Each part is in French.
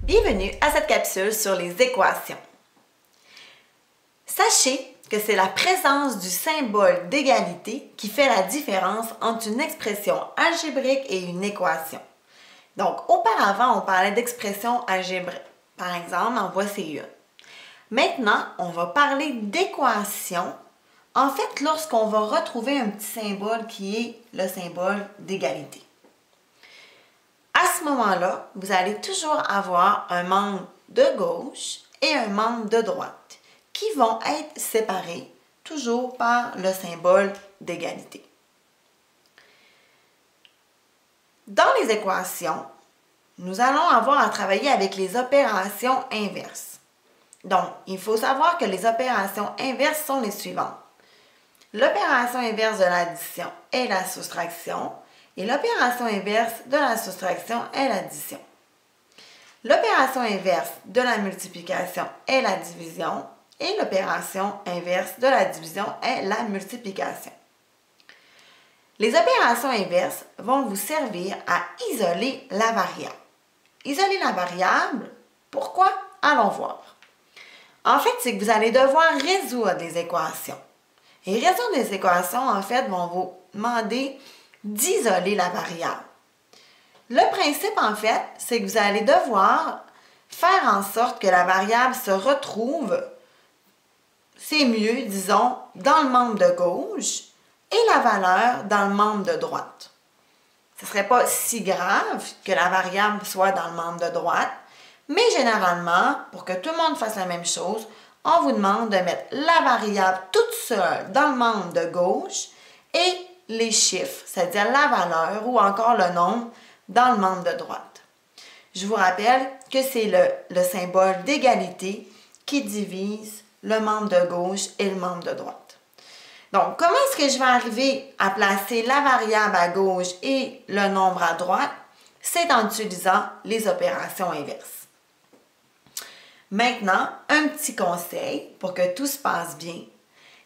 Bienvenue à cette capsule sur les équations. Sachez que c'est la présence du symbole d'égalité qui fait la différence entre une expression algébrique et une équation. Donc, auparavant, on parlait d'expression algébrique. Par exemple, en voici une. Maintenant, on va parler d'équation. En fait, lorsqu'on va retrouver un petit symbole qui est le symbole d'égalité. À ce moment-là, vous allez toujours avoir un membre de gauche et un membre de droite qui vont être séparés toujours par le symbole d'égalité. Dans les équations, nous allons avoir à travailler avec les opérations inverses. Donc, il faut savoir que les opérations inverses sont les suivantes. L'opération inverse de l'addition est la soustraction et l'opération inverse de la soustraction est l'addition. L'opération inverse de la multiplication est la division et l'opération inverse de la division est la multiplication. Les opérations inverses vont vous servir à isoler la variable. Isoler la variable, pourquoi? Allons voir. En fait, c'est que vous allez devoir résoudre des équations. Et résoudre des équations, en fait, vont vous demander d'isoler la variable. Le principe, en fait, c'est que vous allez devoir faire en sorte que la variable se retrouve, c'est mieux, disons, dans le membre de gauche et la valeur dans le membre de droite. Ce ne serait pas si grave que la variable soit dans le membre de droite, mais généralement, pour que tout le monde fasse la même chose, on vous demande de mettre la variable toute seule dans le membre de gauche et les chiffres, c'est-à-dire la valeur ou encore le nombre, dans le membre de droite. Je vous rappelle que c'est le symbole d'égalité qui divise le membre de gauche et le membre de droite. Donc, comment est-ce que je vais arriver à placer la variable à gauche et le nombre à droite? C'est en utilisant les opérations inverses. Maintenant, un petit conseil pour que tout se passe bien,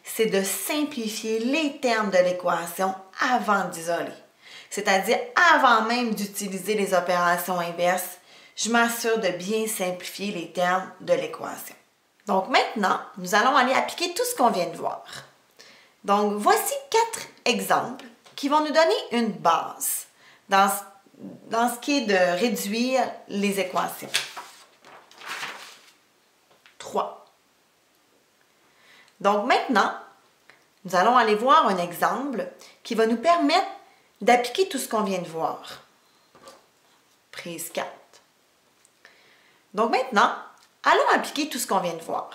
c'est de simplifier les termes de l'équation avant d'isoler. C'est-à-dire avant même d'utiliser les opérations inverses, je m'assure de bien simplifier les termes de l'équation. Donc maintenant, nous allons aller appliquer tout ce qu'on vient de voir. Donc voici 4 exemples qui vont nous donner une base dans ce qui est de réduire les équations. 3. Donc maintenant, nous allons aller voir un exemple qui va nous permettre d'appliquer tout ce qu'on vient de voir. Prise 4. Donc maintenant, allons appliquer tout ce qu'on vient de voir.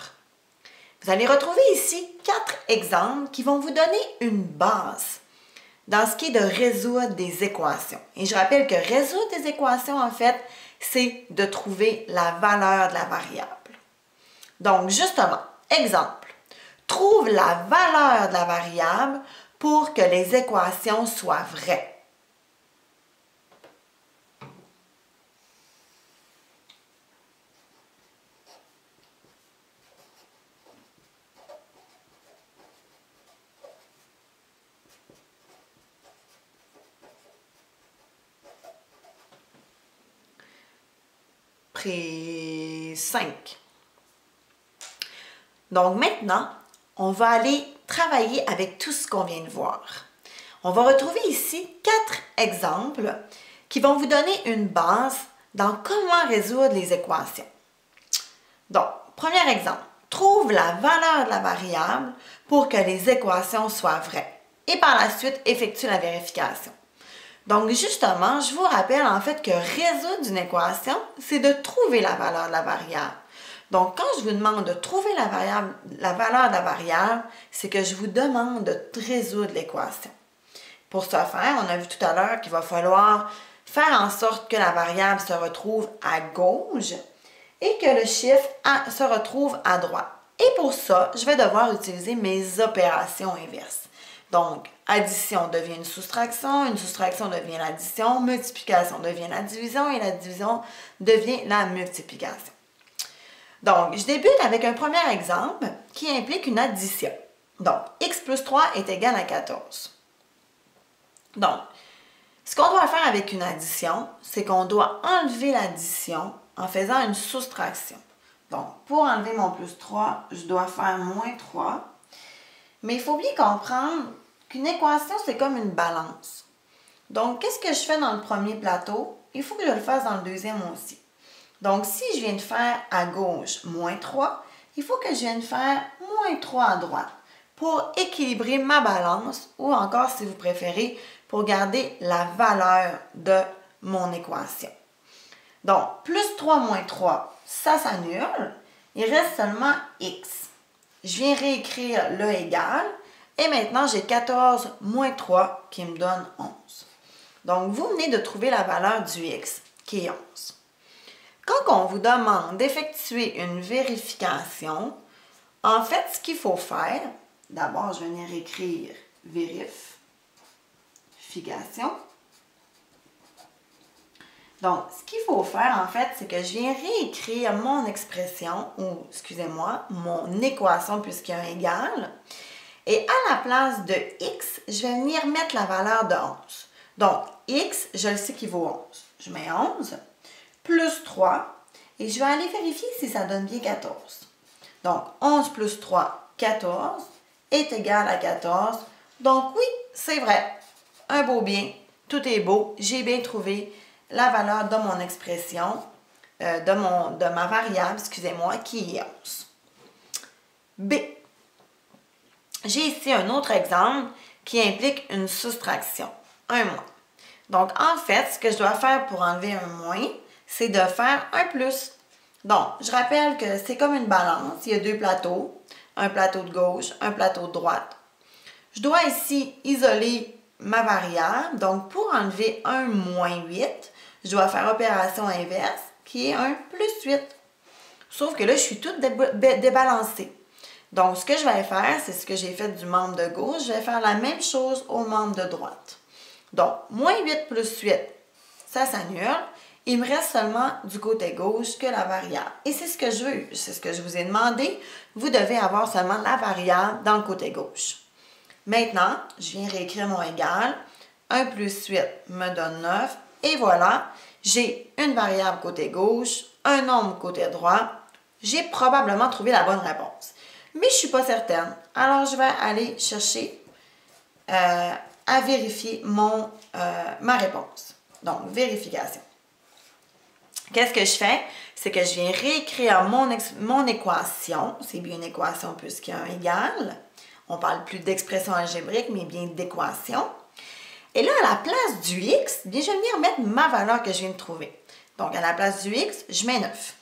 Vous allez retrouver ici 4 exemples qui vont vous donner une base dans ce qui est de résoudre des équations. Et je rappelle que résoudre des équations, en fait, c'est de trouver la valeur de la variable. Donc, justement, exemple, trouve la valeur de la variable pour que les équations soient vraies. Prise 5. Donc maintenant, on va aller travailler avec tout ce qu'on vient de voir. On va retrouver ici 4 exemples qui vont vous donner une base dans comment résoudre les équations. Donc, premier exemple, trouve la valeur de la variable pour que les équations soient vraies. Et par la suite, effectue la vérification. Donc, justement, je vous rappelle en fait que résoudre une équation, c'est de trouver la valeur de la variable. Donc, quand je vous demande de trouver la valeur de la variable, c'est que je vous demande de résoudre l'équation. Pour ce faire, on a vu tout à l'heure qu'il va falloir faire en sorte que la variable se retrouve à gauche et que le chiffre se retrouve à droite. Et pour ça, je vais devoir utiliser mes opérations inverses. Donc, addition devient une soustraction devient l'addition, multiplication devient la division et la division devient la multiplication. Donc, je débute avec un premier exemple qui implique une addition. Donc, x plus 3 est égal à 14. Donc, ce qu'on doit faire avec une addition, c'est qu'on doit enlever l'addition en faisant une soustraction. Donc, pour enlever mon plus 3, je dois faire moins 3. Mais il faut bien comprendre qu'une équation, c'est comme une balance. Donc, qu'est-ce que je fais dans le premier plateau? Il faut que je le fasse dans le deuxième aussi. Donc, si je viens de faire à gauche moins 3, il faut que je vienne faire moins 3 à droite pour équilibrer ma balance ou encore, si vous préférez, pour garder la valeur de mon équation. Donc, plus 3 moins 3, ça s'annule. Il reste seulement x. Je viens réécrire le égal. Et maintenant, j'ai 14 moins 3 qui me donne 11. Donc, vous venez de trouver la valeur du x, qui est 11. Quand on vous demande d'effectuer une vérification, en fait, ce qu'il faut faire, d'abord, je vais venir écrire vérification. Donc, ce qu'il faut faire, en fait, c'est que je viens réécrire mon expression, ou, excusez-moi, mon équation, puisqu'il y a un égal. Et à la place de x, je vais venir mettre la valeur de 11. Donc, x, je le sais qu'il vaut 11. Je mets 11, plus 3, et je vais aller vérifier si ça donne bien 14. Donc, 11 plus 3, 14, est égal à 14. Donc, oui, c'est vrai. Un beau bien, tout est beau. J'ai bien trouvé la valeur de mon expression, de ma variable, excusez-moi, qui est 11. B. J'ai ici un autre exemple qui implique une soustraction, un moins. Donc, en fait, ce que je dois faire pour enlever un moins, c'est de faire un plus. Donc, je rappelle que c'est comme une balance. Il y a deux plateaux, un plateau de gauche, un plateau de droite. Je dois ici isoler ma variable. Donc, pour enlever un moins 8, je dois faire opération inverse, qui est un plus 8. Sauf que là, je suis toute débalancée. Donc, ce que je vais faire, c'est ce que j'ai fait du membre de gauche. Je vais faire la même chose au membre de droite. Donc, moins 8 plus 8, ça s'annule. Il me reste seulement du côté gauche que la variable. Et c'est ce que je veux. C'est ce que je vous ai demandé. Vous devez avoir seulement la variable dans le côté gauche. Maintenant, je viens réécrire mon égal. 1 plus 8 me donne 9. Et voilà, j'ai une variable côté gauche, un nombre côté droit. J'ai probablement trouvé la bonne réponse. Mais je ne suis pas certaine. Alors, je vais aller chercher à vérifier ma réponse. Donc, vérification. Qu'est-ce que je fais? C'est que je viens réécrire mon équation. C'est bien une équation puisqu'il y a un égal. On ne parle plus d'expression algébrique, mais bien d'équation. Et là, à la place du x, bien, je vais venir mettre ma valeur que je viens de trouver. Donc, à la place du x, je mets 9.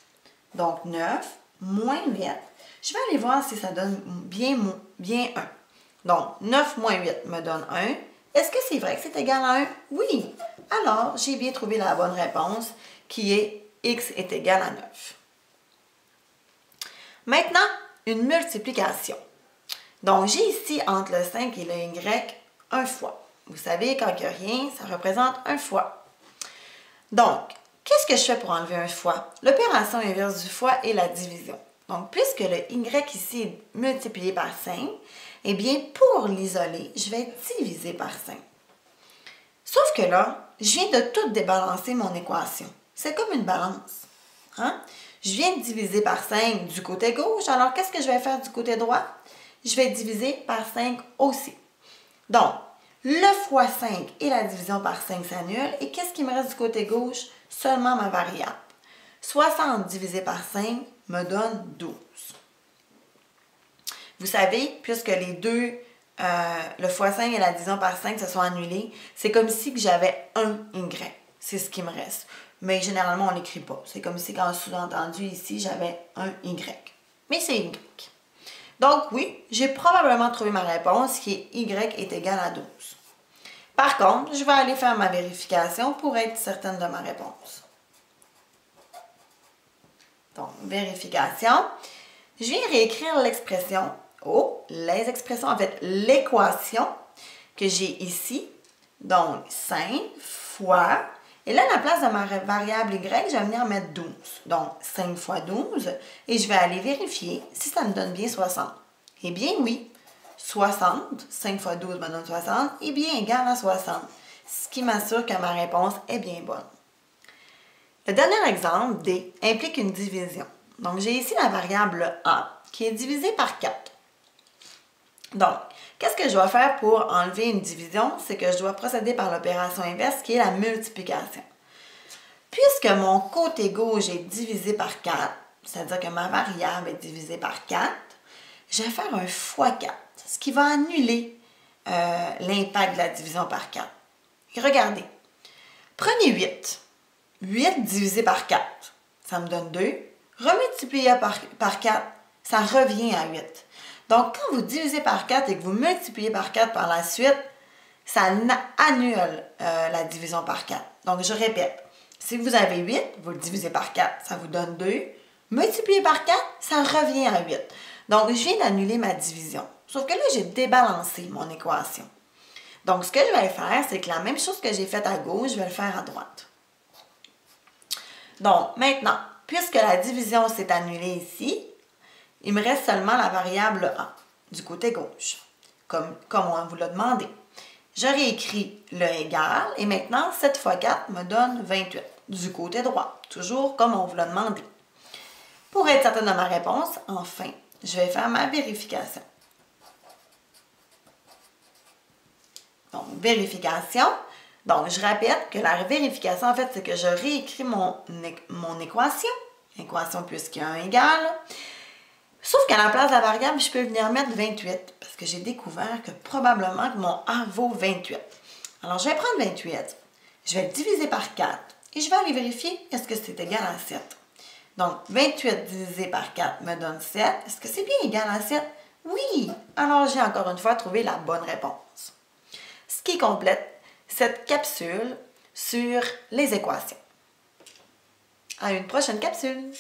Donc, 9 moins 8. Je vais aller voir si ça donne bien 1. Donc, 9 moins 8 me donne 1. Est-ce que c'est vrai que c'est égal à 1? Oui. Alors, j'ai bien trouvé la bonne réponse, qui est x est égal à 9. Maintenant, une multiplication. Donc, j'ai ici entre le 5 et le y un fois. Vous savez, quand il n'y a rien, ça représente un fois. Donc, qu'est-ce que je fais pour enlever un fois? L'opération inverse du fois est la division. Donc, puisque le y ici est multiplié par 5, eh bien, pour l'isoler, je vais diviser par 5. Sauf que là, je viens de tout débalancer mon équation. C'est comme une balance. Hein? Je viens de diviser par 5 du côté gauche. Alors, qu'est-ce que je vais faire du côté droit? Je vais diviser par 5 aussi. Donc, le fois 5 et la division par 5 s'annulent. Et qu'est-ce qui me reste du côté gauche? Seulement ma variable. 60 divisé par 5 me donne 12. Vous savez, puisque les deux, le fois 5 et la division par 5 se sont annulés, c'est comme si j'avais un Y. C'est ce qui me reste. Mais généralement, on ne l'écrit pas. C'est comme si, quand sous-entendu ici, j'avais un Y. Mais c'est Y. Donc oui, j'ai probablement trouvé ma réponse qui est Y est égal à 12. Par contre, je vais aller faire ma vérification pour être certaine de ma réponse. Donc, vérification. Je viens réécrire l'expression, les expressions, en fait, l'équation que j'ai ici. Donc, 5 fois, et là, à la place de ma variable y, je vais venir mettre 12. Donc, 5 fois 12, et je vais aller vérifier si ça me donne bien 60. Eh bien, oui, 60, 5 fois 12 me donne 60, est bien égal à 60, ce qui m'assure que ma réponse est bien bonne. Le dernier exemple, D, implique une division. Donc, j'ai ici la variable A qui est divisée par 4. Donc, qu'est-ce que je dois faire pour enlever une division? C'est que je dois procéder par l'opération inverse qui est la multiplication. Puisque mon côté gauche est divisé par 4, c'est-à-dire que ma variable est divisée par 4, je vais faire un fois 4, ce qui va annuler l'impact de la division par 4. Et regardez, prenez 8. 8 divisé par 4, ça me donne 2. Remultiplié par 4, ça revient à 8. Donc, quand vous divisez par 4 et que vous multipliez par 4 par la suite, ça annule la division par 4. Donc, je répète, si vous avez 8, vous le divisez par 4, ça vous donne 2. Multiplié par 4, ça revient à 8. Donc, je viens d'annuler ma division. Sauf que là, j'ai débalancé mon équation. Donc, ce que je vais faire, c'est que la même chose que j'ai faite à gauche, je vais le faire à droite. Donc, maintenant, puisque la division s'est annulée ici, il me reste seulement la variable A du côté gauche, comme on vous l'a demandé. Je réécris le égal et maintenant, 7 fois 4 me donne 28 du côté droit, toujours comme on vous l'a demandé. Pour être certaine de ma réponse, enfin, je vais faire ma vérification. Donc, vérification. Donc, je répète que la vérification, en fait, c'est que je réécris mon équation. Équation puisqu'il y a un égal. Sauf qu'à la place de la variable, je peux venir mettre 28 parce que j'ai découvert que probablement que mon A vaut 28. Alors, je vais prendre 28, je vais le diviser par 4 et je vais aller vérifier est-ce que c'est égal à 7. Donc, 28 divisé par 4 me donne 7. Est-ce que c'est bien égal à 7? Oui! Alors, j'ai encore une fois trouvé la bonne réponse. Ce qui complète cette capsule sur les équations. À une prochaine capsule!